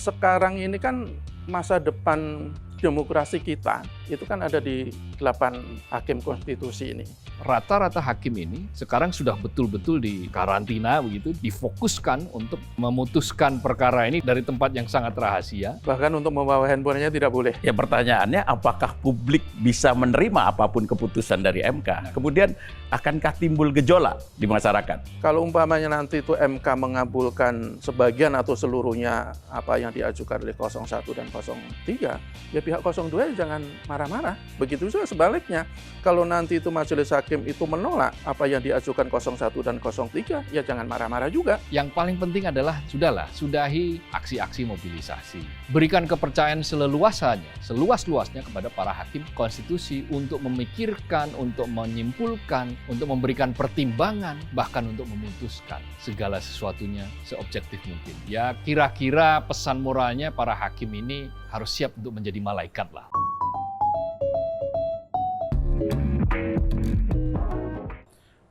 sekarang ini kan masa depan demokrasi kita itu kan ada di 8 hakim konstitusi ini. Rata-rata hakim ini sekarang sudah betul-betul di karantina begitu, difokuskan untuk memutuskan perkara ini dari tempat yang sangat rahasia. Bahkan untuk membawa handphonenya tidak boleh. Ya pertanyaannya, apakah publik bisa menerima apapun keputusan dari MK? Kemudian akankah timbul gejolak di masyarakat? Kalau umpamanya nanti itu MK mengabulkan sebagian atau seluruhnya apa yang diajukan oleh 01 dan 03, ya pihak 02 jangan marah-marah. Begitu juga sebaliknya. Kalau nanti itu majelis hakim itu menolak apa yang diajukan 01 dan 03, ya jangan marah-marah juga. Yang paling penting adalah sudahi aksi-aksi mobilisasi. Berikan kepercayaan seluas-luasnya kepada para hakim konstitusi untuk memikirkan, untuk menyimpulkan, untuk memberikan pertimbangan, bahkan untuk memutuskan segala sesuatunya seobjektif mungkin. Ya kira-kira pesan moralnya para hakim ini harus siap untuk menjadi malaikat lah.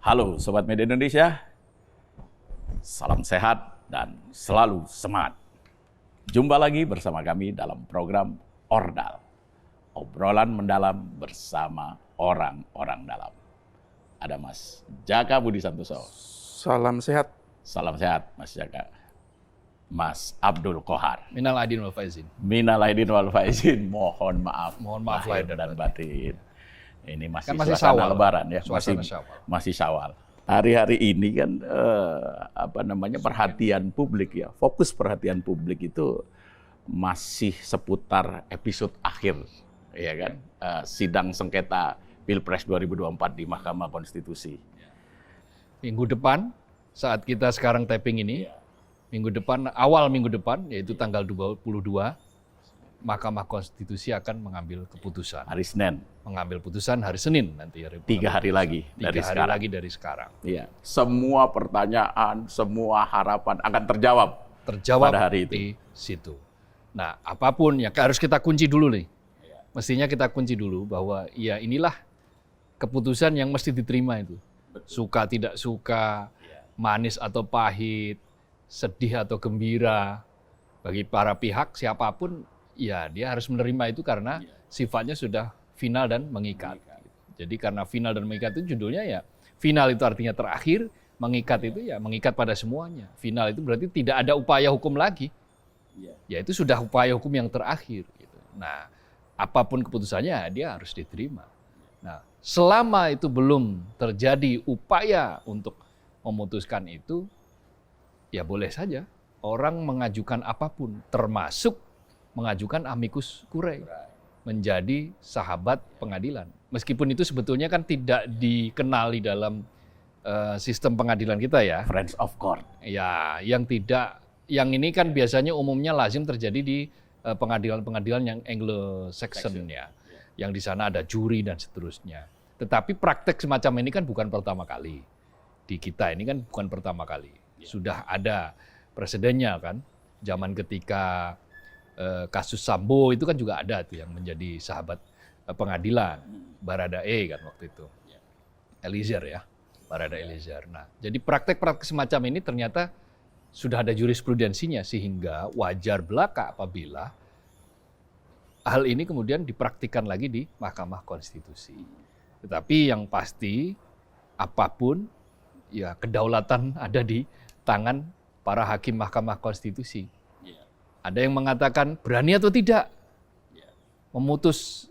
Halo Sobat Media Indonesia, salam sehat dan selalu semangat. Jumpa lagi bersama kami dalam program Ordal, obrolan mendalam bersama orang-orang dalam. Ada Mas Jaka Budi Santoso. Salam sehat. Salam sehat Mas Jaka. Mas Abdul Qohar. Minal aidin wal faizin. Minal aidin wal faizin. Mohon maaf lahir lahir dan batin. Ini masih Kan suasana Syawal. Lebaran ya, Suasana Syawal. masih Syawal. Hari-hari ini kan perhatian publik ya, fokus perhatian publik itu masih seputar episode akhir, ya kan, sidang sengketa Pilpres 2024 di Mahkamah Konstitusi. Minggu depan, saat kita sekarang taping ini, awal minggu depan, yaitu tanggal 22, Mahkamah Konstitusi akan mengambil keputusan. Hari Senin. Mengambil putusan hari Senin nanti. 3 hari lagi dari sekarang. 3 hari lagi dari sekarang. Iya. Semua pertanyaan, semua harapan akan terjawab pada hari itu. Di situ. Nah, apapun yang harus kita kunci dulu nih. Mestinya kita kunci dulu bahwa ya inilah keputusan yang mesti diterima itu. Suka tidak suka, manis atau pahit, sedih atau gembira, bagi para pihak siapapun ya dia harus menerima itu karena sifatnya sudah final dan mengikat. Jadi karena final dan mengikat itu judulnya ya, final itu artinya terakhir, mengikat itu ya mengikat pada semuanya. Final itu berarti tidak ada upaya hukum lagi. Ya itu sudah upaya hukum yang terakhir. Gitu. Nah, apapun keputusannya dia harus diterima. Nah, selama itu belum terjadi upaya untuk memutuskan itu, ya boleh saja orang mengajukan apapun, termasuk mengajukan amicus curiae, menjadi sahabat pengadilan. Meskipun itu sebetulnya kan tidak dikenali dalam sistem pengadilan kita ya. Friends of Court. Ya, yang ini kan biasanya umumnya lazim terjadi di pengadilan-pengadilan yang Anglo-Saxon ya. Yang di sana ada juri dan seterusnya. Tetapi praktek semacam ini kan bukan pertama kali. Di kita ini kan bukan pertama kali. Sudah ada presidennya kan. Zaman ketika kasus Sambo itu kan juga ada tuh yang menjadi sahabat pengadilan. Baradae kan waktu itu. Eliezer ya. Baradae Eliezer. Nah, jadi praktek-praktek semacam ini ternyata sudah ada jurisprudensinya sehingga wajar belaka apabila hal ini kemudian dipraktikkan lagi di Mahkamah Konstitusi. Tetapi yang pasti apapun ya kedaulatan ada di tangan para hakim Mahkamah Konstitusi. Ada yang mengatakan berani atau tidak memutus,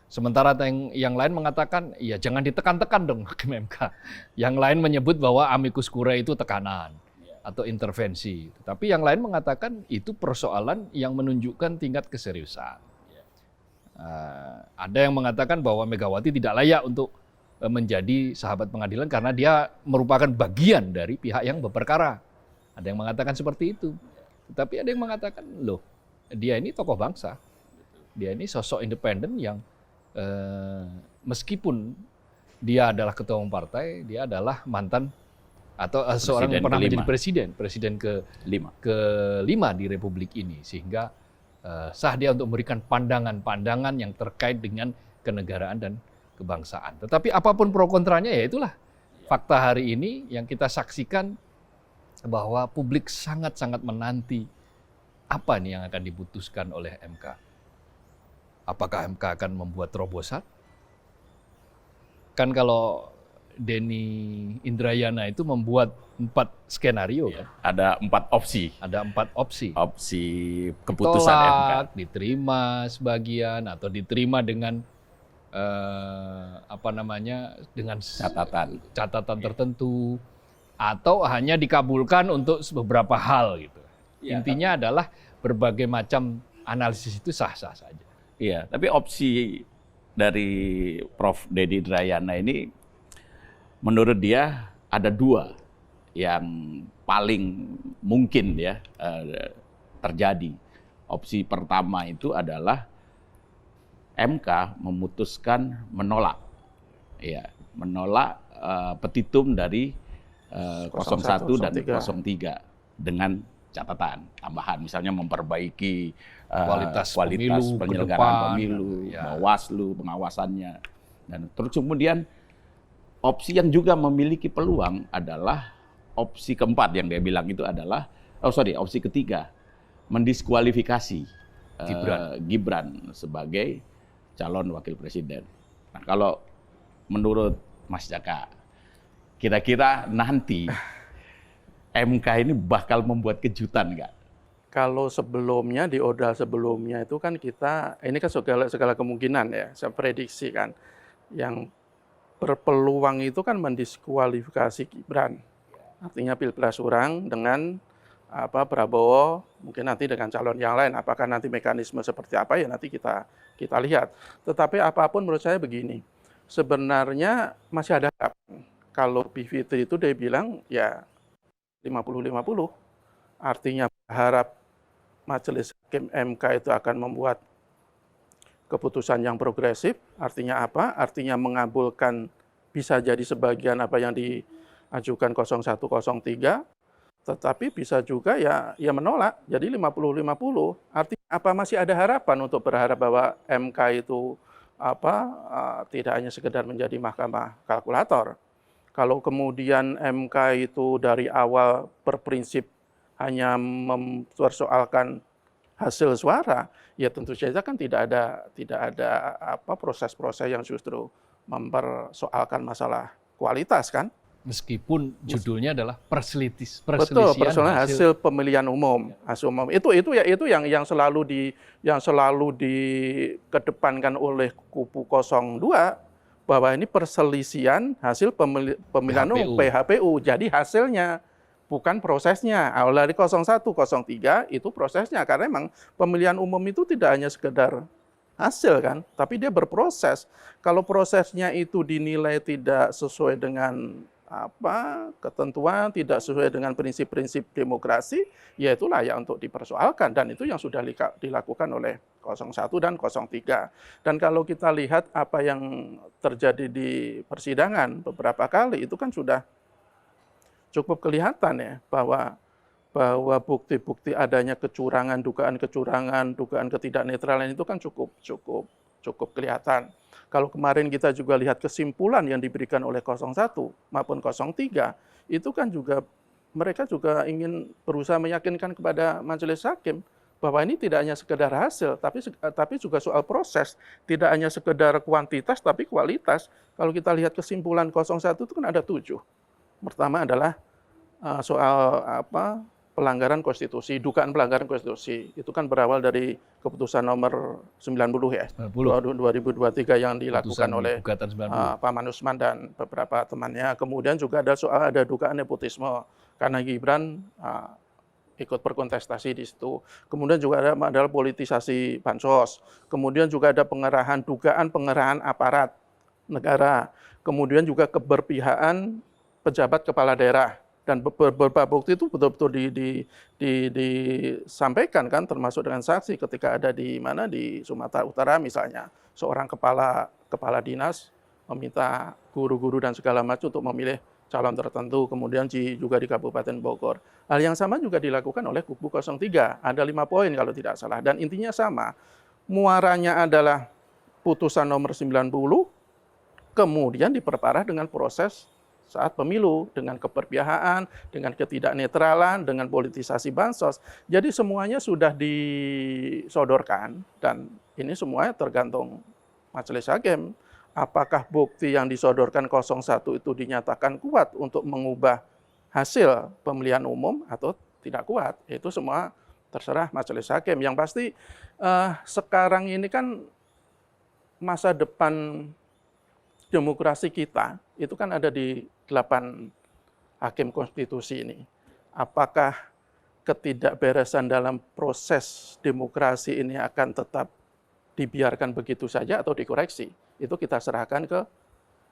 sementara yang lain mengatakan ya jangan ditekan-tekan dong hakim MK. Yang lain menyebut bahwa amicus curiae itu tekanan atau intervensi. Tapi yang lain mengatakan itu persoalan yang menunjukkan tingkat keseriusan. Ada yang mengatakan bahwa Megawati tidak layak untuk menjadi sahabat pengadilan karena dia merupakan bagian dari pihak yang berperkara. Ada yang mengatakan seperti itu. Tetapi ada yang mengatakan, loh, dia ini tokoh bangsa. Dia ini sosok independen yang meskipun dia adalah ketua umum partai, dia adalah mantan atau seorang yang pernah menjadi presiden kelima di Republik ini. Sehingga sah dia untuk memberikan pandangan-pandangan yang terkait dengan kenegaraan dan kebangsaan. Tetapi apapun pro kontranya ya itulah fakta hari ini yang kita saksikan bahwa publik sangat-sangat menanti apa nih yang akan diputuskan oleh MK? Apakah MK akan membuat terobosan? Kan kalau Denny Indrayana itu membuat 4 skenario kan? Ada 4 opsi. Ada 4 opsi. Opsi keputusan MK. Ditolak, diterima sebagian, atau diterima dengan dengan catatan tertentu, atau hanya dikabulkan untuk beberapa hal gitu. Ya, Intinya adalah berbagai macam analisis itu sah-sah saja. Iya, tapi opsi dari Prof. Denny Indrayana ini menurut dia ada 2 yang paling mungkin ya terjadi. Opsi pertama itu adalah MK memutuskan menolak petitum dari 01 dan 03 dengan catatan tambahan, misalnya memperbaiki kualitas penyelenggaraan pemilu, Bawaslu, pengawasannya. Dan terus kemudian opsi yang juga memiliki peluang adalah opsi keempat yang dia bilang itu adalah, opsi ketiga, mendiskualifikasi Gibran sebagai calon wakil presiden. Nah, kalau menurut Mas Jaka, kira-kira nanti MK ini bakal membuat kejutan nggak? Kalau sebelumnya, di ODA sebelumnya itu kan kita, ini kan segala kemungkinan ya, saya prediksi kan, yang berpeluang itu kan mendiskualifikasi Gibran. Artinya pilpres urang dengan Prabowo, mungkin nanti dengan calon yang lain. Apakah nanti mekanisme seperti apa ya nanti kita lihat. Tetapi apapun menurut saya begini, sebenarnya masih ada harapan. Kalau Bivitri itu dia bilang ya 50-50, artinya berharap Majelis Hakim MK itu akan membuat keputusan yang progresif. Artinya apa? Artinya mengabulkan bisa jadi sebagian apa yang diajukan 0103, tetapi bisa juga ya menolak. Jadi 50-50. Artinya apa, masih ada harapan untuk berharap bahwa MK itu tidak hanya sekedar menjadi mahkamah kalkulator. Kalau kemudian MK itu dari awal berprinsip hanya mempersoalkan hasil suara, ya tentu saja kan tidak ada proses-proses yang justru mempersoalkan masalah kualitas kan. Meskipun judulnya adalah perselisihan hasil pemilihan umum. Hasil umum itu yang selalu dikedepankan oleh kubu 02, bahwa ini perselisihan hasil pemilihan umum PHPU. Jadi hasilnya, bukan prosesnya. Dari 01, 03 itu prosesnya, karena memang pemilihan umum itu tidak hanya sekedar hasil kan, tapi dia berproses. Kalau prosesnya itu dinilai tidak sesuai dengan ketentuan, tidak sesuai dengan prinsip-prinsip demokrasi, ya itu layak untuk dipersoalkan, dan itu yang sudah dilakukan oleh 01 dan 03. Dan kalau kita lihat apa yang terjadi di persidangan beberapa kali, itu kan sudah cukup kelihatan ya bahwa bukti-bukti adanya kecurangan, dugaan ketidaknetralan itu kan cukup kelihatan. Kalau kemarin kita juga lihat kesimpulan yang diberikan oleh 01 maupun 03, itu kan juga mereka juga ingin berusaha meyakinkan kepada majelis hakim bahwa ini tidak hanya sekedar hasil, tapi juga soal proses, tidak hanya sekedar kuantitas tapi kualitas. Kalau kita lihat kesimpulan 01 itu kan ada 7. Pertama adalah soal pelanggaran konstitusi, dugaan pelanggaran konstitusi. Itu kan berawal dari keputusan nomor 90 ya, 2023 yang dilakukan oleh Pak Manusman dan beberapa temannya. Kemudian juga ada dugaan nepotisme, karena Gibran ikut berkontestasi di situ. Kemudian juga adalah politisasi bansos. Kemudian juga ada dugaan pengerahan aparat negara. Kemudian juga keberpihakan pejabat kepala daerah. Dan beberapa bukti itu betul-betul disampaikan kan, termasuk dengan saksi ketika ada di Sumatera Utara misalnya, seorang kepala dinas meminta guru-guru dan segala macam untuk memilih calon tertentu, kemudian juga di Kabupaten Bogor. Hal yang sama juga dilakukan oleh kubu 03, ada 5 poin kalau tidak salah, dan intinya sama, muaranya adalah putusan nomor 90, kemudian diperparah dengan proses saat pemilu dengan keberpihakan, dengan ketidaknetralan, dengan politisasi bansos. Jadi semuanya sudah disodorkan dan ini semuanya tergantung Majelis Hakim. Apakah bukti yang disodorkan 01 itu dinyatakan kuat untuk mengubah hasil pemilihan umum atau tidak kuat? Itu semua terserah Majelis Hakim. Yang pasti sekarang ini kan masa depan demokrasi kita itu kan ada di 8 hakim konstitusi ini. Apakah ketidakberesan dalam proses demokrasi ini akan tetap dibiarkan begitu saja atau dikoreksi? Itu kita serahkan ke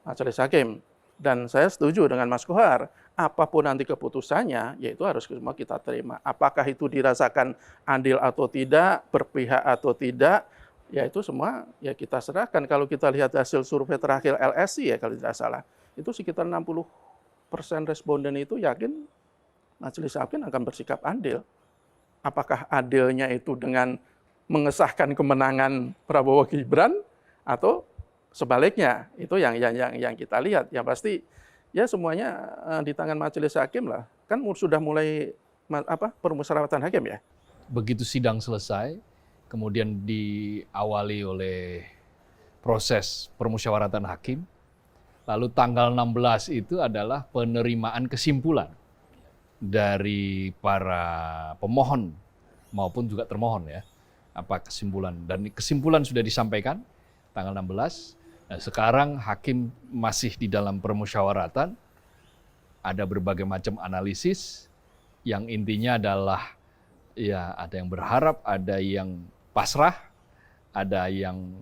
Majelis Hakim. Dan saya setuju dengan Mas Kohar, apapun nanti keputusannya, yaitu harus semua kita terima. Apakah itu dirasakan adil atau tidak, berpihak atau tidak, ya itu semua ya kita serahkan. Kalau kita lihat hasil survei terakhir LSI ya kalau tidak salah, itu sekitar 60% responden itu yakin Majelis Hakim akan bersikap adil. Apakah adilnya itu dengan mengesahkan kemenangan Prabowo Gibran atau sebaliknya? Itu yang kita lihat. Yang pasti ya semuanya di tangan Majelis Hakim lah. Kan sudah mulai permusyawaratan hakim ya. Begitu sidang selesai, kemudian diawali oleh proses permusyawaratan hakim, lalu tanggal 16 itu adalah penerimaan kesimpulan dari para pemohon maupun juga termohon ya. Apa kesimpulan? Dan kesimpulan sudah disampaikan tanggal 16. Nah, sekarang hakim masih di dalam permusyawaratan, ada berbagai macam analisis yang intinya adalah ya ada yang berharap, ada yang pasrah, ada yang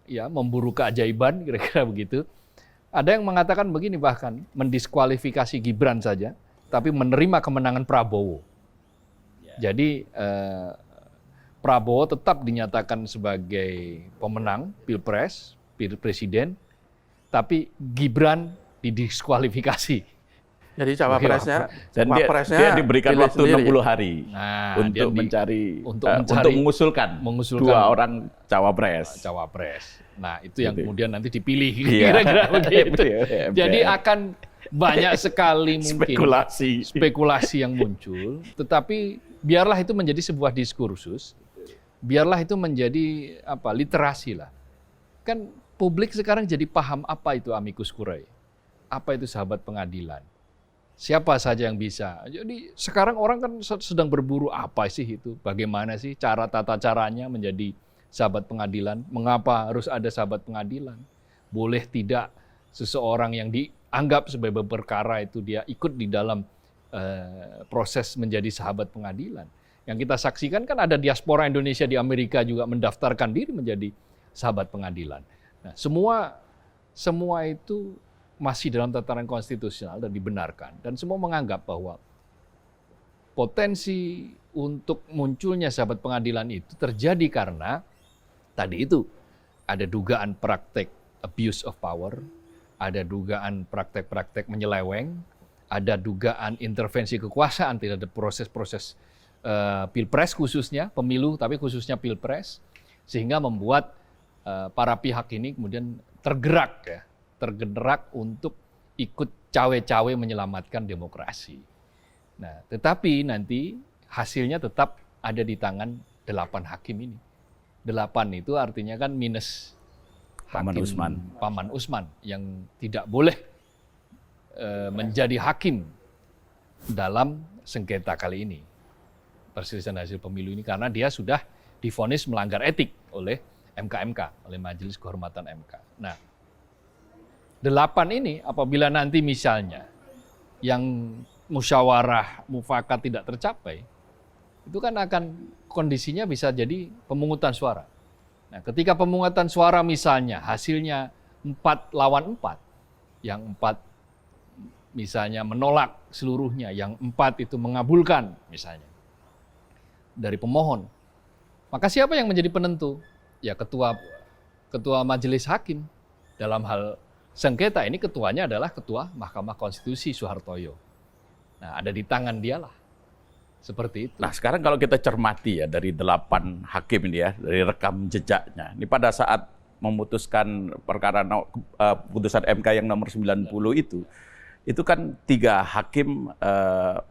ya memburu keajaiban kira-kira begitu. Ada yang mengatakan begini, bahkan mendiskualifikasi Gibran saja, tapi menerima kemenangan Prabowo. Jadi Prabowo tetap dinyatakan sebagai pemenang Pilpres, Presiden, tapi Gibran didiskualifikasi. Jadi cawapresnya, dan dia diberikan waktu sendiri. 60 hari untuk mengusulkan 2 orang cawapres. Nah, itu yang kemudian nanti dipilih kira-kira begitu. Jadi akan banyak sekali mungkin spekulasi yang muncul, tetapi biarlah itu menjadi sebuah diskursus, biarlah itu menjadi literasi lah. Kan publik sekarang jadi paham apa itu amicus curiae, apa itu sahabat pengadilan. Siapa saja yang bisa. Jadi sekarang orang kan sedang berburu apa sih itu, bagaimana sih tata caranya menjadi sahabat pengadilan, mengapa harus ada sahabat pengadilan, boleh tidak seseorang yang dianggap sebagai perkara itu dia ikut di dalam proses menjadi sahabat pengadilan. Yang kita saksikan kan ada diaspora Indonesia di Amerika juga mendaftarkan diri menjadi sahabat pengadilan. Nah, semua itu masih dalam tataran konstitusional dan dibenarkan. Dan semua menganggap bahwa potensi untuk munculnya sahabat pengadilan itu terjadi karena tadi itu ada dugaan praktek abuse of power, ada dugaan praktek-praktek menyeleweng, ada dugaan intervensi kekuasaan, tidak ada proses-proses pilpres khususnya, pemilu tapi khususnya pilpres, sehingga membuat para pihak ini kemudian tergerak untuk ikut cawe-cawe menyelamatkan demokrasi. Nah, tetapi nanti hasilnya tetap ada di tangan 8 hakim ini. 8 itu artinya kan minus Paman Usman yang tidak boleh menjadi hakim dalam sengketa kali ini, perselisihan hasil pemilu ini, karena dia sudah divonis melanggar etik oleh MK, oleh Majelis Kehormatan MK. Nah, 8 ini apabila nanti misalnya yang musyawarah mufakat tidak tercapai, itu kan akan kondisinya bisa jadi pemungutan suara. Nah, ketika pemungutan suara misalnya hasilnya 4 lawan 4, yang 4 misalnya menolak seluruhnya, yang 4 itu mengabulkan misalnya dari pemohon, maka siapa yang menjadi penentu? Ya ketua Majelis Hakim. Dalam hal sengketa ini ketuanya adalah Ketua Mahkamah Konstitusi Soehartoyo. Nah, ada di tangan dialah. Seperti itu. Nah, sekarang kalau kita cermati ya dari 8 hakim ini ya, dari rekam jejaknya. Ini pada saat memutuskan perkara putusan MK yang nomor 90 itu, itu kan 3 hakim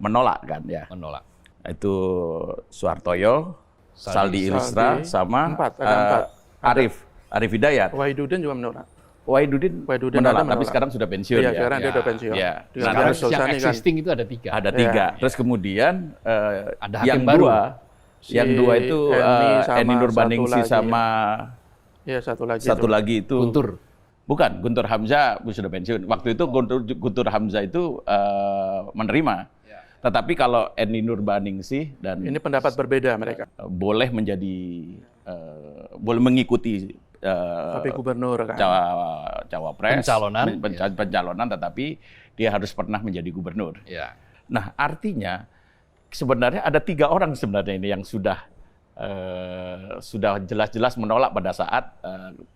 menolak kan ya. Menolak. Itu Suhartoyo, Saldi Isra, sama 4, Arif Hidayat. Wahidudin juga menolak. Wahidudin menolak, tapi sekarang sudah pensiun Iya, ya. sekarang dia udah pensiun. Ya. Dengan Sekarang Arif yang Sulsani kan. existing itu ada 3. Ada 3. Terus kemudian Ada yang hakim baru. yang dua itu Eni Nurbaningsih sama ya satu lagi itu. Guntur. Bukan, Guntur Hamzah sudah pensiun. Waktu itu Guntur Hamzah itu menerima. Tetapi kalau Eni Nurbaningsih dan Ini pendapat berbeda mereka. boleh menjadi boleh mengikuti Tapi gubernur kan. cawapres Pencalonan, tetapi dia harus pernah menjadi gubernur. Ya. Nah, artinya sebenarnya ada 3 orang sebenarnya ini yang sudah jelas-jelas menolak pada saat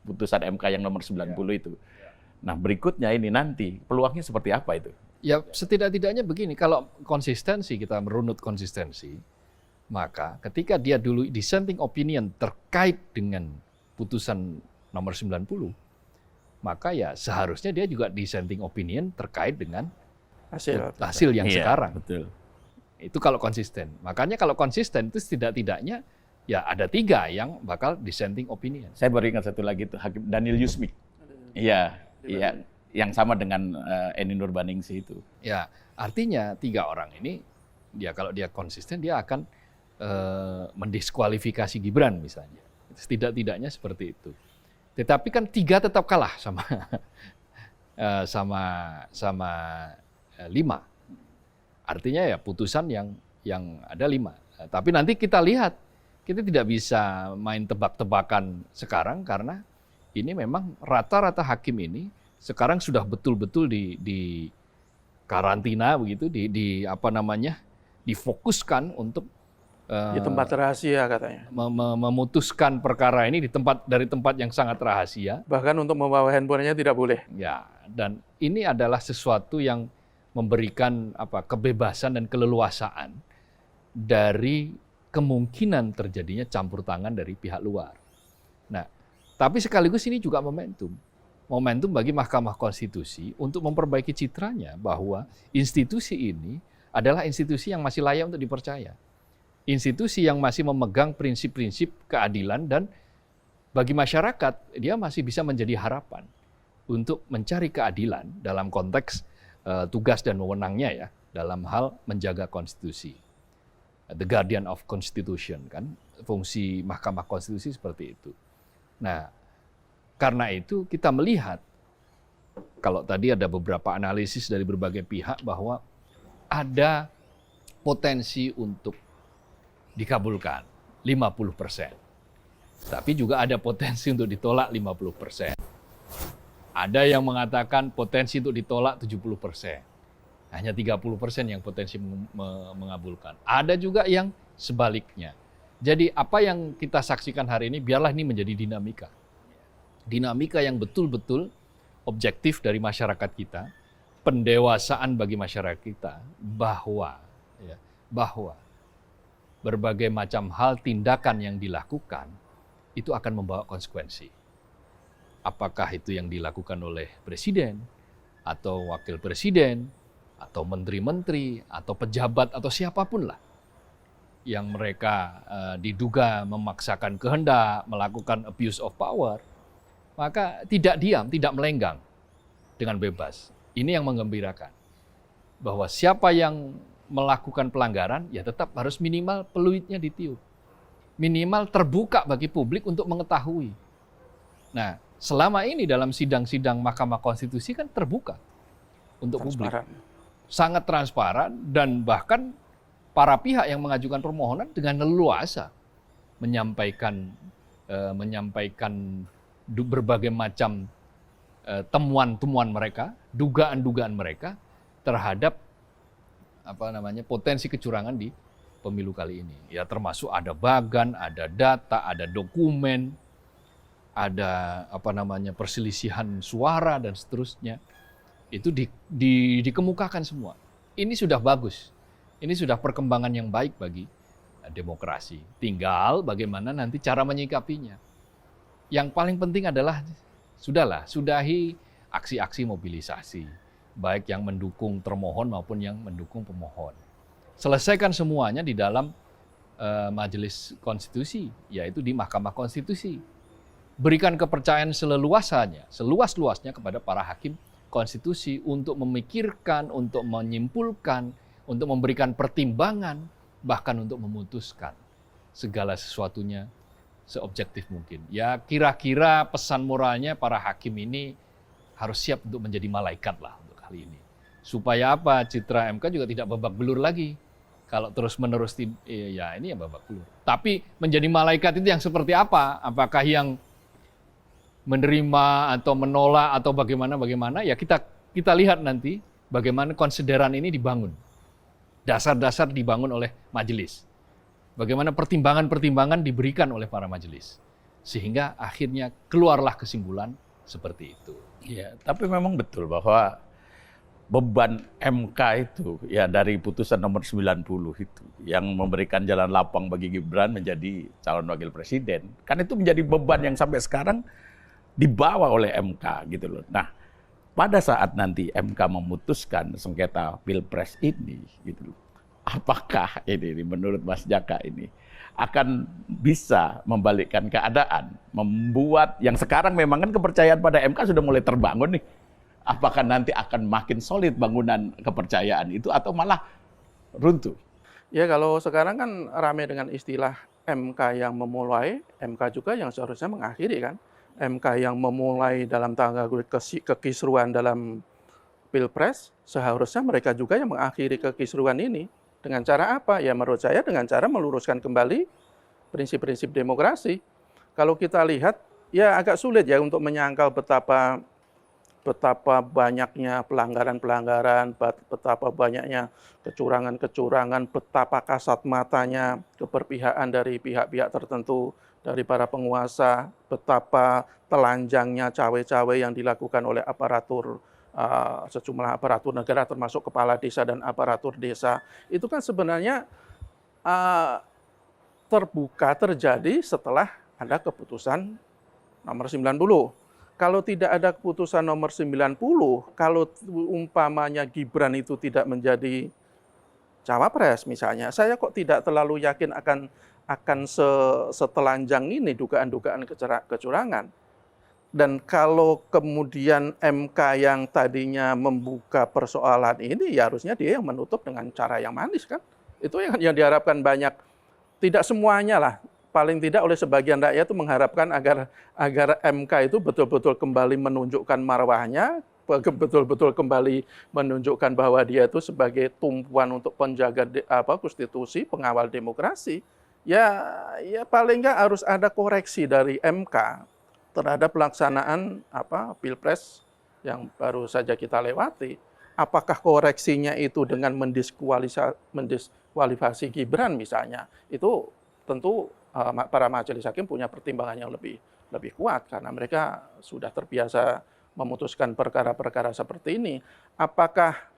putusan MK yang nomor 90 itu. Nah, berikutnya ini nanti peluangnya seperti apa itu? Ya, setidak-tidaknya begini, kalau konsistensi, kita merunut konsistensi, maka ketika dia dulu dissenting opinion terkait dengan putusan nomor 90, maka ya seharusnya dia juga dissenting opinion terkait dengan hasil yang sekarang. Betul. Itu kalau konsisten. Makanya kalau konsisten itu setidak-tidaknya ya ada 3 yang bakal dissenting opinion. Saya baru ingat satu lagi itu Hakim Daniel Yusmik. Iya, yang sama dengan Eni Nurbaningsih itu. Ya, artinya 3 orang ini dia kalau dia konsisten dia akan mendiskualifikasi Gibran misalnya. Setidak-tidaknya seperti itu. Tetapi kan 3 tetap kalah sama sama 5. Artinya ya putusan yang ada 5. Tapi nanti kita lihat, kita tidak bisa main tebak-tebakan sekarang karena ini memang rata-rata hakim ini sekarang sudah betul-betul di karantina begitu, difokuskan untuk Di tempat rahasia katanya. memutuskan perkara ini dari tempat yang sangat rahasia. Bahkan untuk membawa handphonenya tidak boleh. Ya, dan ini adalah sesuatu yang memberikan kebebasan dan keleluasaan dari kemungkinan terjadinya campur tangan dari pihak luar. Nah, tapi sekaligus ini juga momentum bagi Mahkamah Konstitusi untuk memperbaiki citranya bahwa institusi ini adalah institusi yang masih layak untuk dipercaya. Institusi yang masih memegang prinsip-prinsip keadilan dan bagi masyarakat dia masih bisa menjadi harapan untuk mencari keadilan dalam konteks tugas dan wewenangnya ya dalam hal menjaga konstitusi. The Guardian of Constitution kan, fungsi Mahkamah Konstitusi seperti itu. Nah, karena itu kita melihat kalau tadi ada beberapa analisis dari berbagai pihak bahwa ada potensi untuk dikabulkan 50%. Tapi juga ada potensi untuk ditolak 50%. Ada yang mengatakan potensi untuk ditolak 70%. Hanya 30% yang potensi mengabulkan. Ada juga yang sebaliknya. Jadi apa yang kita saksikan hari ini, biarlah ini menjadi dinamika. Dinamika yang betul-betul objektif dari masyarakat kita, pendewasaan bagi masyarakat kita, bahwa berbagai macam hal tindakan yang dilakukan, itu akan membawa konsekuensi. Apakah itu yang dilakukan oleh presiden, atau wakil presiden, atau menteri-menteri, atau pejabat, atau siapapun lah yang mereka diduga memaksakan kehendak, melakukan abuse of power, maka tidak diam, tidak melenggang dengan bebas. Ini yang menggembirakan. Bahwa siapa yang melakukan pelanggaran, ya tetap harus minimal peluitnya ditiup. Minimal terbuka bagi publik untuk mengetahui. Nah, selama ini dalam sidang-sidang Mahkamah Konstitusi kan terbuka untuk publik. Sangat transparan dan bahkan para pihak yang mengajukan permohonan dengan leluasa menyampaikan berbagai macam temuan-temuan mereka, dugaan-dugaan mereka terhadap potensi kecurangan di pemilu kali ini. Ya termasuk ada bagan, ada data, ada dokumen, ada perselisihan suara dan seterusnya. Itu dikemukakan semua. Ini sudah bagus. Ini sudah perkembangan yang baik bagi demokrasi. Tinggal bagaimana nanti cara menyikapinya. Yang paling penting adalah sudahi aksi-aksi mobilisasi. baik yang mendukung termohon maupun yang mendukung pemohon. Selesaikan semuanya di dalam Majelis Konstitusi, yaitu di Mahkamah Konstitusi. Berikan kepercayaan seluas-luasnya kepada para hakim konstitusi untuk memikirkan, untuk menyimpulkan, untuk memberikan pertimbangan, bahkan untuk memutuskan segala sesuatunya seobjektif mungkin. Ya kira-kira pesan moralnya para hakim ini harus siap untuk menjadi malaikat lah untuk kali ini. Supaya apa? Citra MK juga tidak babak belur lagi. Kalau terus-menerus ya ini ya babak belur. Tapi menjadi malaikat itu yang seperti apa? Apakah yang menerima atau menolak atau bagaimana ya kita lihat nanti bagaimana konsideran ini dibangun. Dasar-dasar dibangun oleh majelis. Bagaimana pertimbangan-pertimbangan diberikan oleh para majelis. Sehingga akhirnya keluarlah kesimpulan seperti itu. Ya, tapi memang betul bahwa beban MK itu ya dari putusan nomor 90 itu yang memberikan jalan lapang bagi Gibran menjadi calon wakil presiden. Kan itu menjadi beban yang sampai sekarang dibawa oleh MK gitu loh. Nah, pada saat nanti MK memutuskan sengketa Pilpres ini gitu loh. Apakah ini menurut Mas Jaka ini akan bisa membalikkan keadaan, membuat yang sekarang memang kan kepercayaan pada MK sudah mulai terbangun nih. Apakah nanti akan makin solid bangunan kepercayaan itu atau malah runtuh? Ya kalau sekarang kan ramai dengan istilah MK yang memulai, MK juga yang seharusnya mengakhiri kan. MK yang memulai dalam tangga kekisruan dalam Pilpres, seharusnya mereka juga yang mengakhiri kekisruan ini. Dengan cara apa? Ya menurut saya dengan cara meluruskan kembali prinsip-prinsip demokrasi. Kalau kita lihat, ya agak sulit ya untuk menyangkal betapa banyaknya pelanggaran-pelanggaran, betapa banyaknya kecurangan-kecurangan, betapa kasat matanya keberpihakan dari pihak-pihak tertentu, dari para penguasa, betapa telanjangnya cawe-cawe yang dilakukan oleh aparatur, sejumlah aparatur negara termasuk kepala desa dan aparatur desa. Itu kan sebenarnya terjadi setelah ada keputusan nomor 90. Kalau tidak ada keputusan nomor 90, kalau umpamanya Gibran itu tidak menjadi cawapres misalnya, saya kok tidak terlalu yakin akan setelanjang ini dugaan-dugaan kecurangan. Dan kalau kemudian MK yang tadinya membuka persoalan ini, ya harusnya dia yang menutup dengan cara yang manis kan. Itu yang diharapkan banyak, tidak semuanya lah. Paling tidak oleh sebagian rakyat itu mengharapkan agar MK itu betul-betul kembali menunjukkan marwahnya, betul-betul kembali menunjukkan bahwa dia itu sebagai tumpuan untuk penjaga konstitusi, pengawal demokrasi. Ya paling nggak harus ada koreksi dari MK terhadap pelaksanaan Pilpres yang baru saja kita lewati. Apakah koreksinya itu dengan mendiskualifikasi Gibran misalnya? Itu tentu para majelis hakim punya pertimbangan yang lebih kuat karena mereka sudah terbiasa memutuskan perkara-perkara seperti ini. Apakah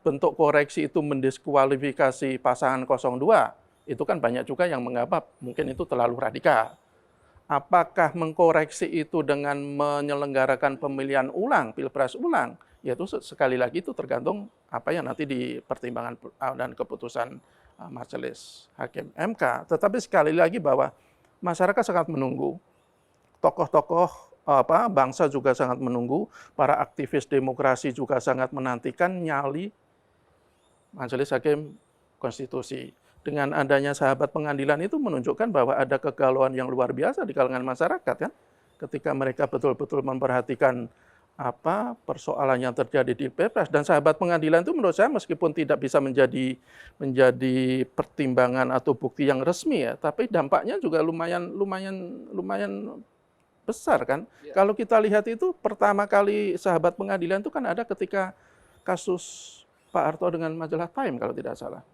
bentuk koreksi itu mendiskualifikasi pasangan 02? Itu kan banyak juga yang menganggap mungkin itu terlalu radikal. Apakah mengkoreksi itu dengan menyelenggarakan pemilihan ulang, Pilpres ulang? Yaitu sekali lagi itu tergantung apa yang nanti di pertimbangan dan keputusan Majelis Hakim MK. Tetapi sekali lagi bahwa masyarakat sangat menunggu, tokoh-tokoh bangsa juga sangat menunggu, para aktivis demokrasi juga sangat menantikan nyali Majelis Hakim Konstitusi. Dengan adanya sahabat pengadilan itu menunjukkan bahwa ada kegalauan yang luar biasa di kalangan masyarakat kan, ketika mereka betul-betul memperhatikan persoalan yang terjadi di Pilpres. Dan sahabat pengadilan itu menurut saya meskipun tidak bisa menjadi pertimbangan atau bukti yang resmi ya, tapi dampaknya juga lumayan besar kan. Ya. Kalau kita lihat itu pertama kali sahabat pengadilan itu kan ada ketika kasus Pak Harto dengan majalah Time kalau tidak salah.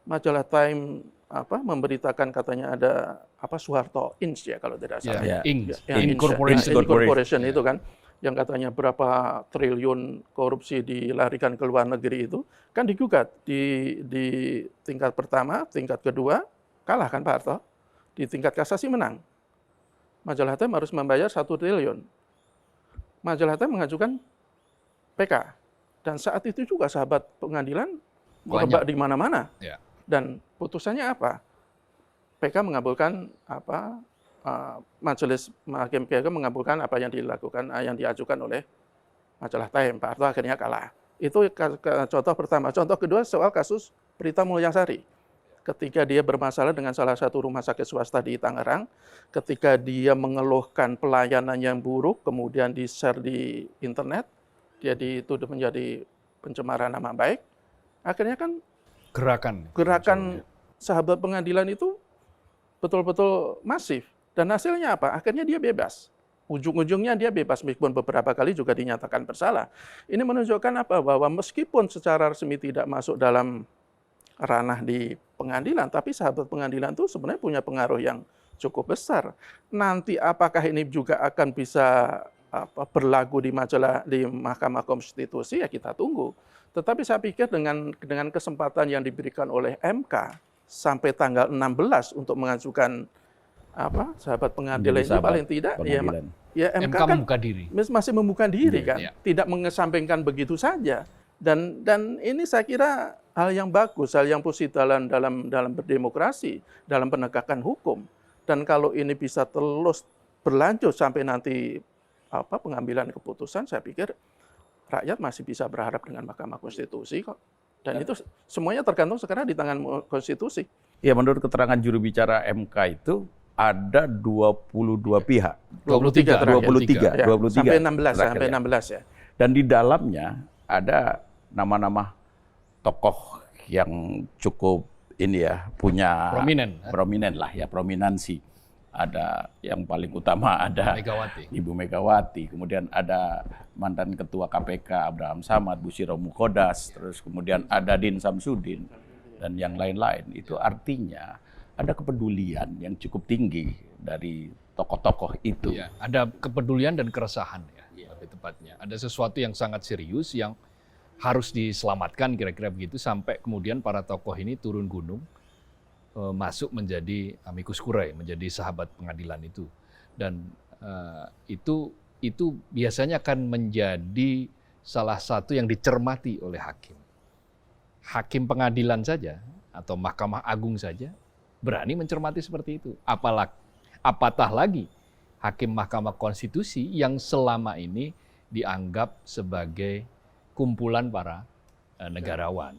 Majalah Time memberitakan katanya ada Soeharto Inc ya kalau tidak salah. Yeah. Inc. Incorporation itu kan. Yang katanya berapa triliun korupsi dilarikan ke luar negeri itu, kan digugat di tingkat pertama, tingkat kedua, kalah kan Pak Harto. Di tingkat kasasi menang. Majalah Time harus membayar 1 triliun. Majalah Time mengajukan PK. Dan saat itu juga sahabat pengadilan Banyak. merebak di mana-mana. Ya. Dan putusannya apa? PK mengabulkan majelis hakim PK mengabulkan apa yang dilakukan, yang diajukan oleh majalah Time. Pak Harto akhirnya kalah. Itu contoh pertama. Contoh kedua soal kasus Prita Mulyasari. Ketika dia bermasalah dengan salah satu rumah sakit swasta di Tangerang, ketika dia mengeluhkan pelayanan yang buruk, kemudian di-share di internet, dia dituduh menjadi pencemaran nama baik, akhirnya kan gerakan sahabat pengadilan itu betul-betul masif. Dan hasilnya apa? Akhirnya dia bebas. Ujung-ujungnya dia bebas, meskipun beberapa kali juga dinyatakan bersalah. Ini menunjukkan apa? Bahwa meskipun secara resmi tidak masuk dalam ranah di pengadilan, tapi sahabat pengadilan itu sebenarnya punya pengaruh yang cukup besar. Nanti apakah ini juga akan bisa berlaku di Mahkamah Konstitusi, ya kita tunggu. Tetapi saya pikir dengan kesempatan yang diberikan oleh MK sampai tanggal 16 untuk mengajukan sahabat pengadilan itu paling tidak ya MK kan membuka diri. Masih membuka diri kan, ya. Tidak mengesampingkan begitu saja. Dan ini saya kira hal yang bagus, hal yang positif dalam berdemokrasi, dalam penegakan hukum. Dan kalau ini bisa terus berlanjut sampai nanti pengambilan keputusan, saya pikir rakyat masih bisa berharap dengan Mahkamah Konstitusi kok. Dan itu semuanya tergantung sekarang di tangan konstitusi. Ya, menurut keterangan juru bicara MK itu ada 22 pihak. 23 23 sampai 16 ya. Dan di dalamnya ada nama-nama tokoh yang cukup punya prominent lah ya, prominensi. Ada yang paling utama ada Ibu Megawati, kemudian ada mantan Ketua KPK Abraham Samad, Busyro Mukhodas, terus kemudian ada Din Samsudin dan yang lain-lain. Itu artinya ada kepedulian yang cukup tinggi dari tokoh-tokoh itu. Ya, ada kepedulian dan keresahan ya, lebih tepatnya. Ada sesuatu yang sangat serius yang harus diselamatkan kira-kira begitu, sampai kemudian para tokoh ini turun gunung, masuk menjadi amicus curiae, menjadi sahabat pengadilan itu. Dan itu biasanya akan menjadi salah satu yang dicermati oleh hakim. Hakim pengadilan saja atau Mahkamah Agung saja berani mencermati seperti itu. Apatah lagi hakim Mahkamah Konstitusi yang selama ini dianggap sebagai kumpulan para negarawan.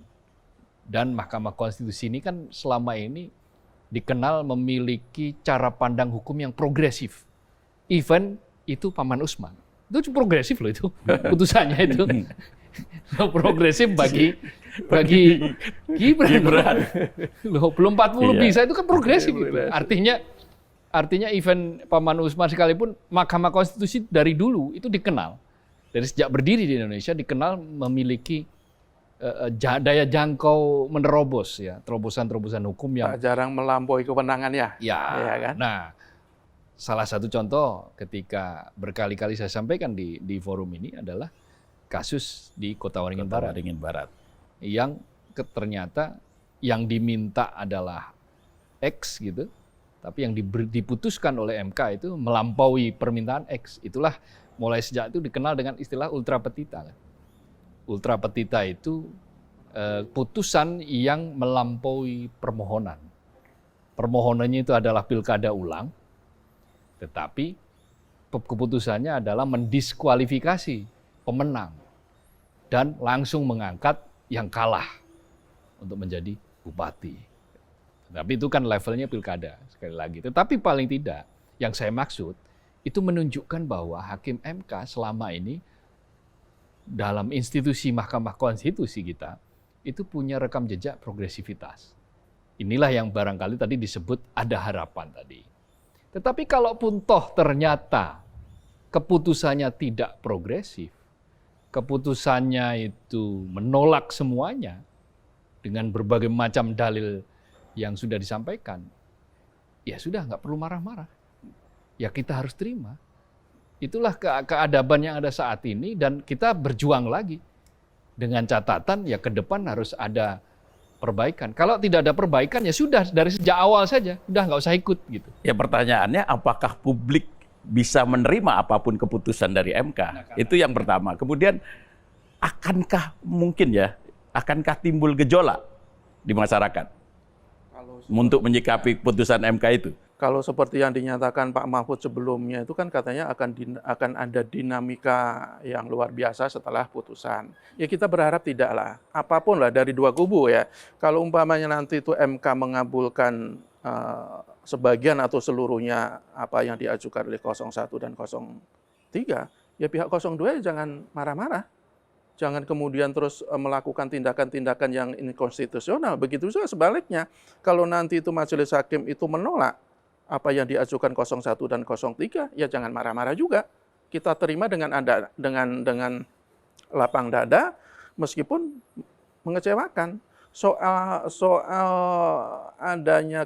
Dan Mahkamah Konstitusi ini kan selama ini dikenal memiliki cara pandang hukum yang progresif. Even itu Paman Usman. Itu progresif loh itu, putusannya itu. Progresif bagi Gibran. Loh, belum 40 bisa, itu kan progresif itu. Artinya even Paman Usman sekalipun Mahkamah Konstitusi dari dulu itu dikenal. Dari sejak berdiri di Indonesia dikenal memiliki daya jangkau menerobos ya, terobosan-terobosan hukum yang jarang melampaui kewenangannya. Ya, kan? Nah, salah satu contoh ketika berkali-kali saya sampaikan di forum ini adalah kasus di Kota Waringin Barat. Yang ternyata yang diminta adalah X gitu, tapi yang diputuskan oleh MK itu melampaui permintaan X. Itulah mulai sejak itu dikenal dengan istilah ultra petita. Ultra petita itu putusan yang melampaui permohonan. Permohonannya itu adalah pilkada ulang, tetapi keputusannya adalah mendiskualifikasi pemenang dan langsung mengangkat yang kalah untuk menjadi bupati. Tapi itu kan levelnya pilkada sekali lagi. Tetapi paling tidak yang saya maksud itu menunjukkan bahwa hakim MK selama ini dalam institusi Mahkamah Konstitusi kita itu punya rekam jejak progresivitas. Inilah yang barangkali tadi disebut ada harapan tadi. Tetapi kalaupun toh ternyata keputusannya tidak progresif, keputusannya itu menolak semuanya dengan berbagai macam dalil yang sudah disampaikan, ya sudah nggak perlu marah-marah. Ya kita harus terima. Itulah keadaban yang ada saat ini dan kita berjuang lagi. Dengan catatan ya ke depan harus ada perbaikan. Kalau tidak ada perbaikan ya sudah dari sejak awal saja, udah nggak usah ikut gitu. Ya pertanyaannya apakah publik bisa menerima apapun keputusan dari MK? Itu yang pertama. Kemudian akankah mungkin ya, akankah timbul gejolak di masyarakat untuk menyikapi putusan MK itu? Kalau seperti yang dinyatakan Pak Mahfud sebelumnya itu kan katanya akan ada dinamika yang luar biasa setelah putusan. Ya kita berharap tidaklah. Apapun lah dari dua kubu ya. Kalau umpamanya nanti itu MK mengabulkan sebagian atau seluruhnya apa yang diajukan oleh 01 dan 03, ya pihak 02 jangan marah-marah. Jangan kemudian terus melakukan tindakan-tindakan yang inkonstitusional. Begitu juga sebaliknya. Kalau nanti itu majelis hakim itu menolak apa yang diajukan 01 dan 03, ya jangan marah-marah juga. Kita terima dengan lapang dada, meskipun mengecewakan. Soal adanya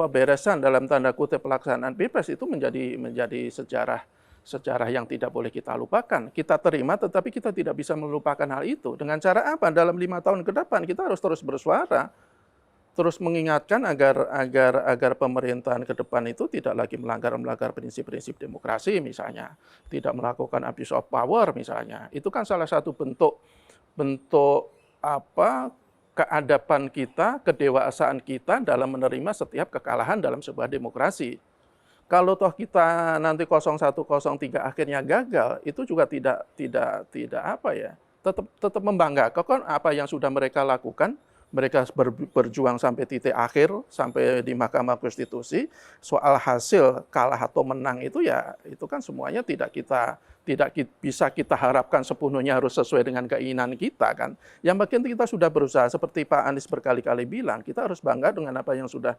beresan dalam tanda kutip pelaksanaan Pilpres itu menjadi sejarah yang tidak boleh kita lupakan. Kita terima, tetapi kita tidak bisa melupakan hal itu. Dengan cara apa? Dalam 5 tahun ke depan kita harus terus bersuara, terus mengingatkan agar pemerintahan ke depan itu tidak lagi melanggar prinsip-prinsip demokrasi misalnya, tidak melakukan abuse of power misalnya. Itu kan salah satu bentuk keadaban kita, kedewasaan kita dalam menerima setiap kekalahan dalam sebuah demokrasi. Kalau toh kita nanti 01, 03 akhirnya gagal, itu juga tidak tetap membanggakan apa yang sudah mereka lakukan. Mereka berjuang sampai titik akhir, sampai di Mahkamah Konstitusi. Soal hasil kalah atau menang itu ya, itu kan semuanya tidak bisa kita harapkan sepenuhnya harus sesuai dengan keinginan kita kan. Yang penting kita sudah berusaha, seperti Pak Anies berkali-kali bilang, kita harus bangga dengan apa yang sudah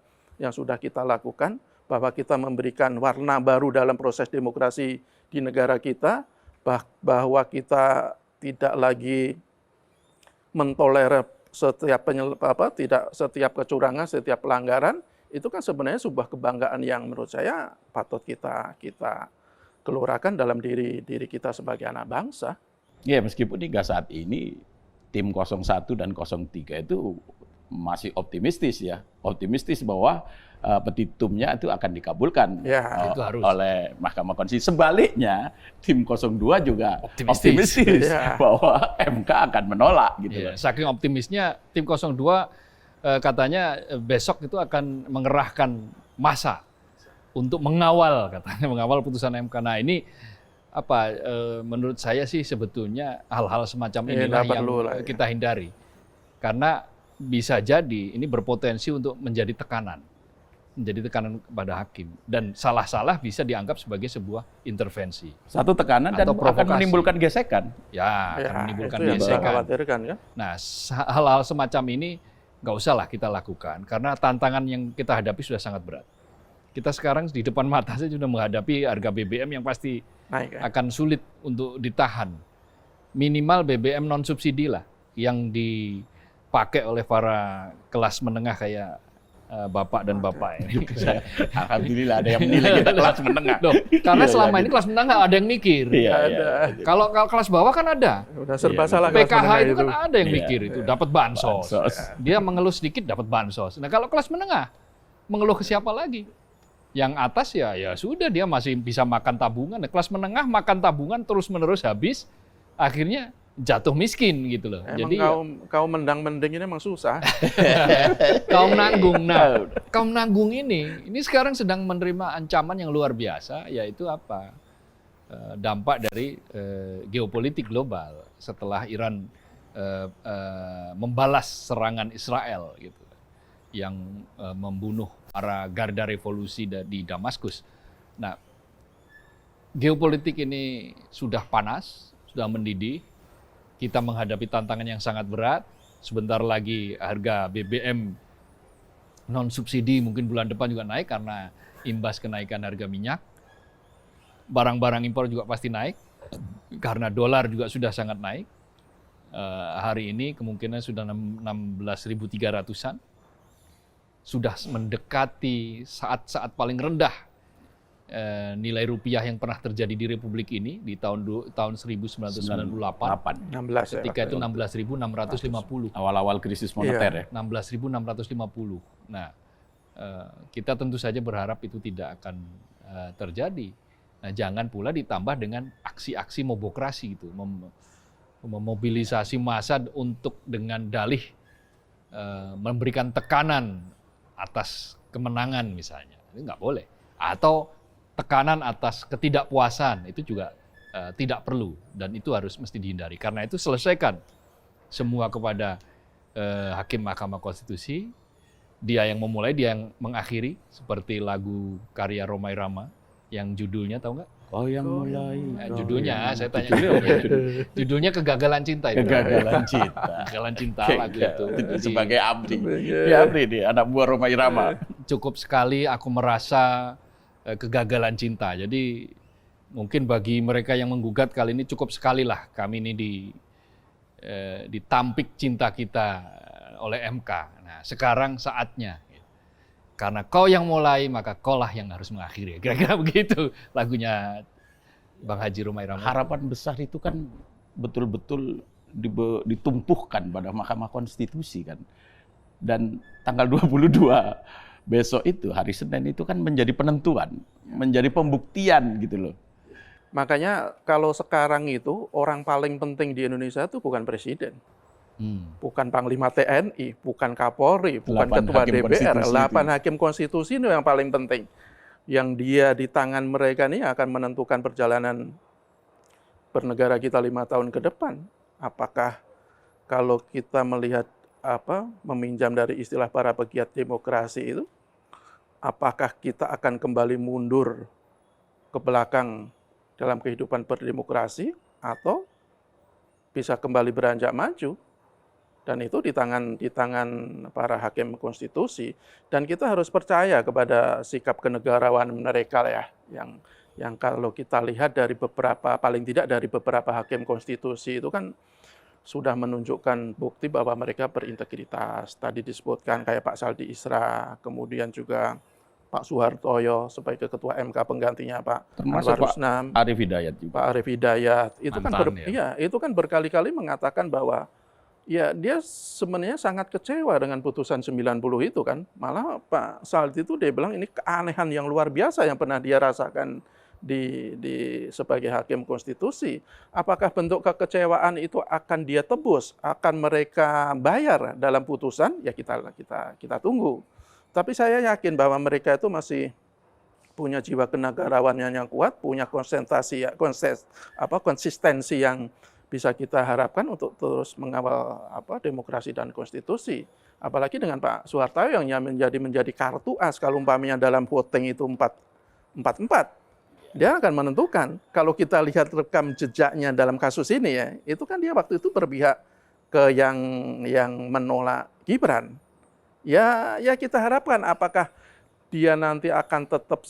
kita lakukan, bahwa kita memberikan warna baru dalam proses demokrasi di negara kita, bahwa kita tidak lagi mentolerir setiap kecurangan, setiap pelanggaran. Itu kan sebenarnya sebuah kebanggaan yang menurut saya patut kita kelurakan dalam diri kita sebagai anak bangsa. Ya, meskipun hingga saat ini tim 01 dan 03 itu masih optimistis ya, bahwa petitumnya itu akan dikabulkan oleh Mahkamah Konstitusi. Sebaliknya, tim 02 juga optimistis bahwa MK akan menolak gitu. Saking optimisnya, tim 02 katanya besok itu akan mengerahkan massa untuk mengawal putusan MK. Nah ini menurut saya sih sebetutnya hal-hal semacam inilah yang kita hindari, karena bisa jadi ini berpotensi untuk menjadi tekanan kepada hakim, dan salah-salah bisa dianggap sebagai sebuah intervensi. Satu tekanan dan akan menimbulkan gesekan. Akan menimbulkan gesekan. Kan? Nah, hal-hal semacam ini nggak usah lah kita lakukan, karena tantangan yang kita hadapi sudah sangat berat. Kita sekarang di depan mata saja sudah menghadapi harga BBM yang pasti naik, akan sulit untuk ditahan. Minimal BBM non subsidi lah yang dipakai oleh para kelas menengah kayak Bapak dan Bapak ini. Alhamdulillah ada yang menilai kita kelas menengah. Karena selama ini kelas menengah ada yang mikir. Kalau kelas bawah kan ada. Udah serba salah. PKH itu kan ada yang mikir itu, dapat bansos. Dia mengeluh sedikit dapat bansos. Nah kalau kelas menengah mengeluh ke siapa lagi? Yang atas ya sudah, dia masih bisa makan tabungan. Nah, kelas menengah makan tabungan terus-menerus habis, akhirnya jatuh miskin gitu loh. Emang jadi kaum mendang-mending ini emang susah. kaum nanggung. Nah, kaum nanggung ini sekarang sedang menerima ancaman yang luar biasa, yaitu dampak dari geopolitik global setelah Iran membalas serangan Israel gitu, yang membunuh para garda revolusi di Damaskus. Nah, geopolitik ini sudah panas, sudah mendidih. Kita menghadapi tantangan yang sangat berat. Sebentar lagi harga BBM non subsidi mungkin bulan depan juga naik karena imbas kenaikan harga minyak. Barang-barang impor juga pasti naik karena dolar juga sudah sangat naik. Hari ini kemungkinan sudah 16.300-an. Sudah mendekati saat-saat paling rendah nilai rupiah yang pernah terjadi di Republik ini di tahun 1998. 16 ketika itu 16.650. Awal-awal krisis moneter ya. 16.650. Nah, kita tentu saja berharap itu tidak akan terjadi. Nah, jangan pula ditambah dengan aksi-aksi mobokrasi gitu, memobilisasi massa untuk dengan dalih memberikan tekanan atas kemenangan misalnya, itu nggak boleh. Atau tekanan atas ketidakpuasan, itu juga tidak perlu, dan itu harus mesti dihindari. Karena itu selesaikan semua kepada Hakim Mahkamah Konstitusi, dia yang memulai, dia yang mengakhiri, seperti lagu karya Rhoma Irama yang judulnya tahu nggak? Oh yang mulai. Judulnya, saya tanya dulu. Judulnya Kegagalan Cinta. Itu. Kegagalan cinta. Kegagalan cinta lagu itu. Sebagai abdi. Dia abdi nih, anak buah Rhoma Irama. Cukup sekali aku merasa kegagalan cinta. Jadi mungkin bagi mereka yang menggugat kali ini cukup sekali lah kami ini ditampik cinta kita oleh MK. Nah, sekarang saatnya. Karena kau yang mulai, maka kau lah yang harus mengakhiri. Kira-kira begitu lagunya Bang Haji Rhoma Irama. Harapan besar itu kan betul-betul ditumpuhkan pada Mahkamah Konstitusi kan. Dan tanggal 22 besok itu, hari Senin itu kan menjadi penentuan, menjadi pembuktian gitu loh. Makanya kalau sekarang itu orang paling penting di Indonesia itu bukan presiden. Bukan Panglima TNI, bukan Kapolri, bukan Ketua DPR. 8 hakim konstitusi itu yang paling penting. Yang dia di tangan mereka ini akan menentukan perjalanan bernegara kita 5 tahun ke depan. Apakah kalau kita melihat meminjam dari istilah para pegiat demokrasi itu, apakah kita akan kembali mundur ke belakang dalam kehidupan berdemokrasi atau bisa kembali beranjak maju? Dan itu di tangan para hakim konstitusi, dan kita harus percaya kepada sikap kenegarawanan mereka ya, yang kalau kita lihat dari beberapa, paling tidak dari beberapa hakim konstitusi itu kan sudah menunjukkan bukti bahwa mereka berintegritas. Tadi disebutkan kayak Pak Saldi Isra, kemudian juga Pak Suhartoyo sebagai ketua MK penggantinya Pak termasuk Anwar Usnam, Pak Arief Hidayat juga. Pak Arief Hidayat itu mantan, kan itu kan berkali-kali mengatakan bahwa ya dia sebenarnya sangat kecewa dengan putusan 90 itu kan. Malah Pak Saldi itu dia bilang ini keanehan yang luar biasa yang pernah dia rasakan sebagai hakim konstitusi. Apakah bentuk kekecewaan itu akan dia tebus, akan mereka bayar dalam putusan? Ya kita tunggu. Tapi saya yakin bahwa mereka itu masih punya jiwa kenegarawanan yang kuat, punya konsistensi yang bisa kita harapkan untuk terus mengawal demokrasi dan konstitusi. Apalagi dengan Pak Suhartoyo yang menjadi kartu as kalau umpamanya dalam voting itu 4-4. Dia akan menentukan. Kalau kita lihat rekam jejaknya dalam kasus ini ya, itu kan dia waktu itu berpihak ke yang menolak Gibran. Ya kita harapkan apakah dia nanti akan tetap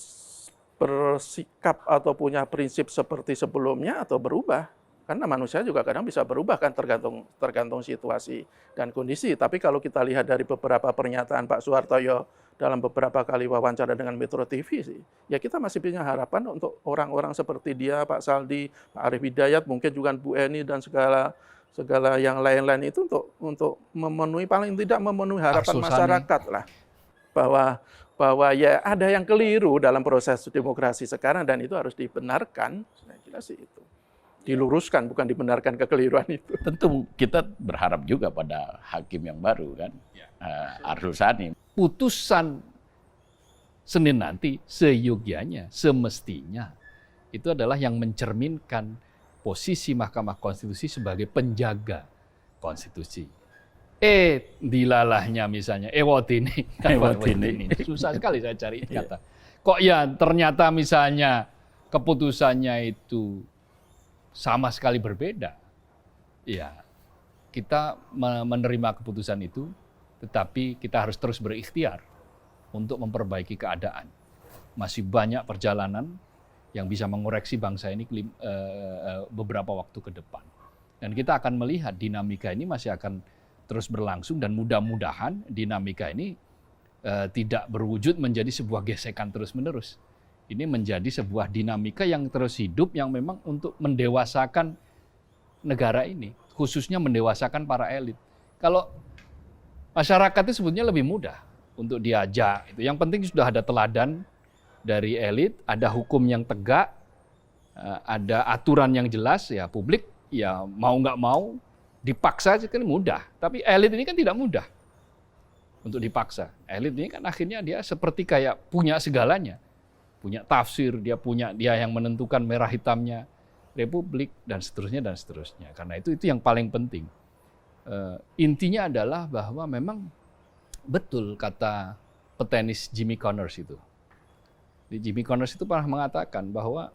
bersikap atau punya prinsip seperti sebelumnya atau berubah. Karena manusia juga kadang bisa berubah kan tergantung situasi dan kondisi. Tapi kalau kita lihat dari beberapa pernyataan Pak Suhartoyo dalam beberapa kali wawancara dengan Metro TV sih, ya kita masih punya harapan untuk orang-orang seperti dia, Pak Saldi, Pak Arief Hidayat, mungkin juga Bu Eni dan segala yang lain-lain itu untuk memenuhi, paling tidak memenuhi harapan masyarakat lah, bahwa ya ada yang keliru dalam proses demokrasi sekarang dan itu harus dibenarkan. Saya kira sih itu. Diluruskan, bukan dibenarkan kekeliruan itu. Tentu kita berharap juga pada hakim yang baru kan, Arsul Sani. Putusan Senin nanti seyogianya, semestinya itu adalah yang mencerminkan posisi Mahkamah Konstitusi sebagai penjaga konstitusi. Dilalahnya misalnya, wotini. Susah sekali saya cari kata. Kok ya ternyata misalnya keputusannya itu sama sekali berbeda. Ya, kita menerima keputusan itu, tetapi kita harus terus berikhtiar untuk memperbaiki keadaan. Masih banyak perjalanan yang bisa mengoreksi bangsa ini beberapa waktu ke depan. Dan kita akan melihat dinamika ini masih akan terus berlangsung dan mudah-mudahan dinamika ini tidak berwujud menjadi sebuah gesekan terus-menerus. Ini menjadi sebuah dinamika yang terus hidup, yang memang untuk mendewasakan negara ini, khususnya mendewasakan para elit. Kalau masyarakat itu sebetulnya lebih mudah untuk diajak. Yang penting sudah ada teladan dari elit, ada hukum yang tegak, ada aturan yang jelas, ya publik ya mau nggak mau dipaksa kan mudah, tapi elit ini kan tidak mudah untuk dipaksa. Elit ini kan akhirnya dia seperti kayak punya segalanya, punya tafsir, dia yang menentukan merah hitamnya republik dan seterusnya dan seterusnya. Karena itu yang paling penting. Intinya adalah bahwa memang betul kata petenis Jimmy Connors itu. Jimmy Connors itu pernah mengatakan bahwa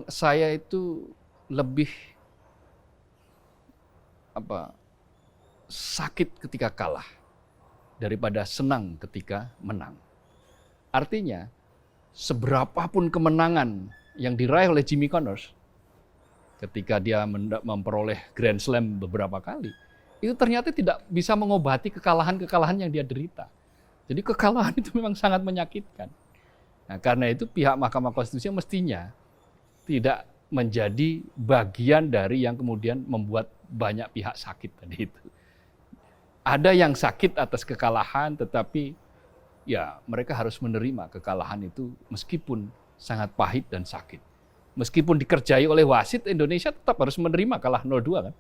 saya itu lebih sakit ketika kalah daripada senang ketika menang. Artinya, seberapapun kemenangan yang diraih oleh Jimmy Connors ketika dia memperoleh Grand Slam beberapa kali, itu ternyata tidak bisa mengobati kekalahan-kekalahan yang dia derita. Jadi kekalahan itu memang sangat menyakitkan. Nah, karena itu pihak Mahkamah Konstitusi mestinya tidak menjadi bagian dari yang kemudian membuat banyak pihak sakit tadi itu. Ada yang sakit atas kekalahan, tetapi ya mereka harus menerima kekalahan itu meskipun sangat pahit dan sakit. Meskipun dikerjai oleh wasit, Indonesia tetap harus menerima kalah 0-2 kan.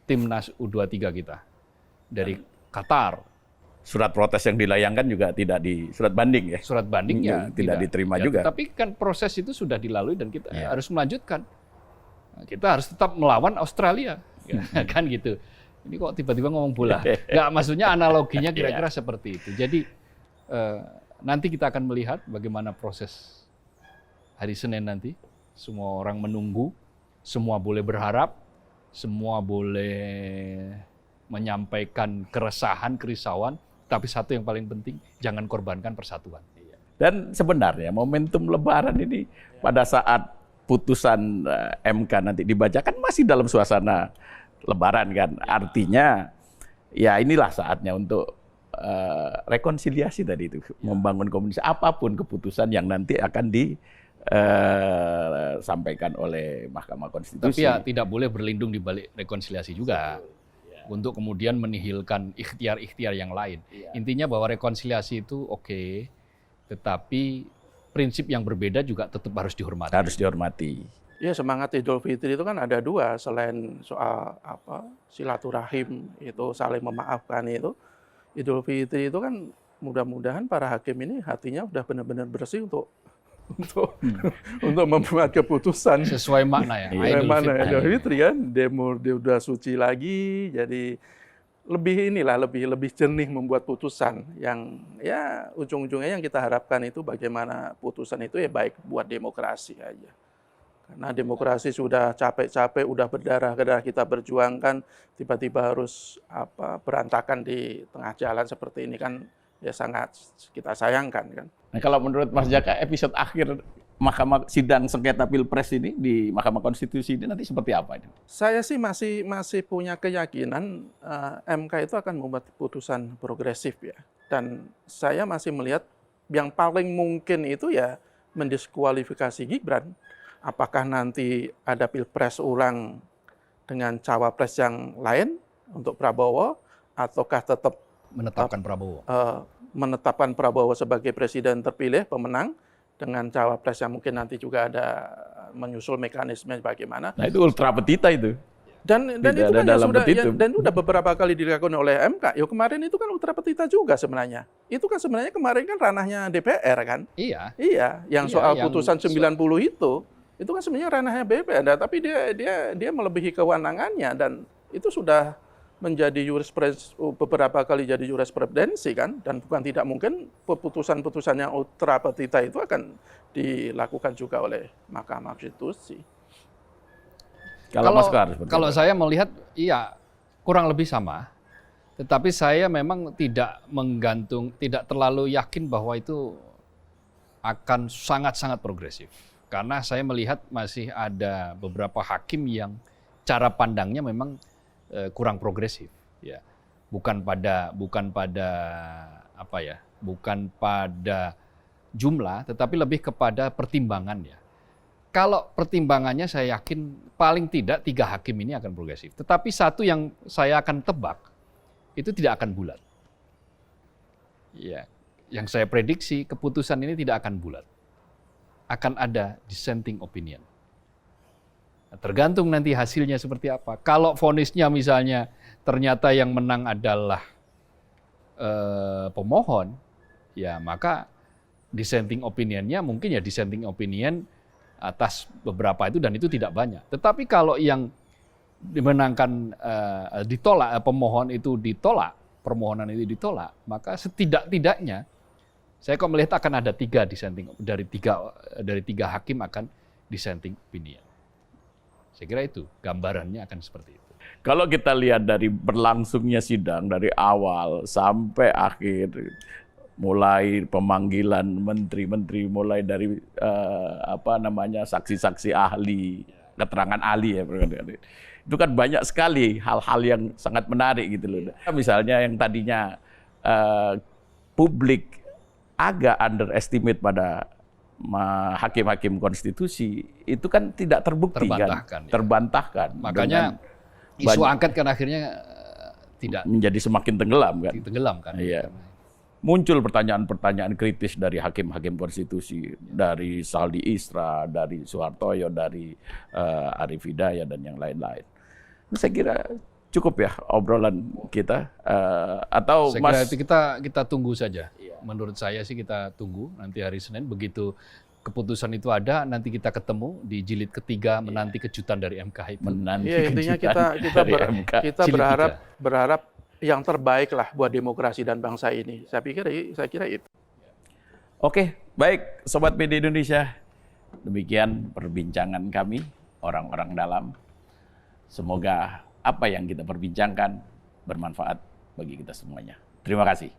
Timnas U23 kita dari Qatar. Surat protes yang dilayangkan juga tidak surat banding ya. Surat banding ya tidak diterima juga. Tapi kan proses itu sudah dilalui dan kita harus melanjutkan. Kita harus tetap melawan Australia, kan gitu. Ini kok tiba-tiba ngomong bola? Nggak, maksudnya analoginya kira-kira seperti itu. Jadi nanti kita akan melihat bagaimana proses hari Senin nanti. Semua orang menunggu, semua boleh berharap, semua boleh menyampaikan keresahan, kerisauan. Tapi satu yang paling penting, jangan korbankan persatuan. Dan sebenarnya momentum Lebaran ini pada saat putusan MK nanti dibacakan masih dalam suasana Lebaran kan. Artinya ya inilah saatnya untuk rekonsiliasi tadi itu, membangun komunikasi apapun keputusan yang nanti akan disampaikan oleh Mahkamah Konstitusi. Tapi ya tidak boleh berlindung di balik rekonsiliasi juga. Untuk kemudian menihilkan ikhtiar-ikhtiar yang lain. Intinya bahwa rekonsiliasi itu oke, tetapi prinsip yang berbeda juga tetap harus dihormati. Harus dihormati. Ya, semangat Idul Fitri itu kan ada dua, selain soal silaturahim itu saling memaafkan itu. Idul Fitri itu kan mudah-mudahan para hakim ini hatinya udah benar-benar bersih untuk membuat keputusan sesuai makna ya. Idul Fitri kan, dia udah suci lagi, jadi lebih jernih membuat putusan yang ya ujung-ujungnya yang kita harapkan itu bagaimana putusan itu ya baik buat demokrasi aja. Karena demokrasi sudah capek-capek, udah berdarah-darah kita berjuangkan, tiba-tiba harus berantakan di tengah jalan seperti ini kan ya sangat kita sayangkan kan. Nah, kalau menurut Mas Jaka, episode akhir Mahkamah sidang sengketa Pilpres ini di Mahkamah Konstitusi ini nanti seperti apa? Saya sih masih punya keyakinan MK itu akan membuat putusan progresif ya. Dan saya masih melihat yang paling mungkin itu ya mendiskualifikasi Gibran. Apakah nanti ada Pilpres ulang dengan cawapres yang lain untuk Prabowo, ataukah tetap menetapkan Prabowo sebagai presiden terpilih pemenang dengan cawapres yang mungkin nanti juga ada menyusul mekanisme bagaimana. Nah, itu ultra petita itu. Dan itu kan dan sudah beberapa kali dilakukan oleh MK. Ya kemarin itu kan ultra petita juga sebenarnya. Itu kan sebenarnya kemarin kan ranahnya DPR kan? Iya. Iya, yang soal putusan 90 itu kan sebenarnya ranahnya DPR, tapi dia melebihi kewenangannya dan itu sudah menjadi beberapa kali jadi jurisprudensi kan, dan bukan tidak mungkin putusan-putusan yang ultra petita itu akan dilakukan juga oleh Mahkamah Konstitusi. Kalau saya melihat iya kurang lebih sama, tetapi saya memang tidak terlalu yakin bahwa itu akan sangat-sangat progresif, karena saya melihat masih ada beberapa hakim yang cara pandangnya memang kurang progresif, ya. Bukan pada jumlah, tetapi lebih kepada pertimbangan ya. Kalau pertimbangannya saya yakin paling tidak 3 hakim ini akan progresif. Tetapi satu yang saya akan tebak itu tidak akan bulat. Ya, yang saya prediksi keputusan ini tidak akan bulat. Akan ada dissenting opinion. Tergantung nanti hasilnya seperti apa. Kalau vonisnya misalnya ternyata yang menang adalah pemohon, ya maka dissenting opinion-nya mungkin ya dissenting opinion atas beberapa itu, dan itu tidak banyak. Tetapi kalau yang dimenangkan ditolak, pemohon itu ditolak, permohonan itu ditolak, maka setidak-tidaknya saya kok melihat akan ada 3 dissenting, dari tiga hakim akan dissenting opinion. Saya kira itu gambarannya akan seperti itu. Kalau kita lihat dari berlangsungnya sidang dari awal sampai akhir, mulai pemanggilan menteri-menteri, mulai dari saksi-saksi ahli, keterangan ahli ya, itu kan banyak sekali hal-hal yang sangat menarik gitu loh. Misalnya yang tadinya publik agak underestimate pada hakim-hakim konstitusi, itu kan tidak terbukti, terbantahkan. Makanya isu angket kan akhirnya tidak menjadi semakin tenggelam kan. Tenggelam kan. Iya. Muncul pertanyaan-pertanyaan kritis dari hakim-hakim konstitusi, dari Saldi Isra, dari Soehartoyo, dari Arief Hidayat dan yang lain-lain. Saya kira cukup ya obrolan kita, atau saya Mas? kira kita tunggu saja. Menurut saya sih kita tunggu nanti hari Senin, begitu keputusan itu ada, nanti kita ketemu di jilid ketiga menanti kejutan dari MK itu. Intinya kita berharap yang terbaik lah buat demokrasi dan bangsa ini. Saya kira itu. Oke, baik Sobat PD Indonesia. Demikian perbincangan kami, orang-orang dalam. Semoga apa yang kita perbincangkan bermanfaat bagi kita semuanya. Terima kasih.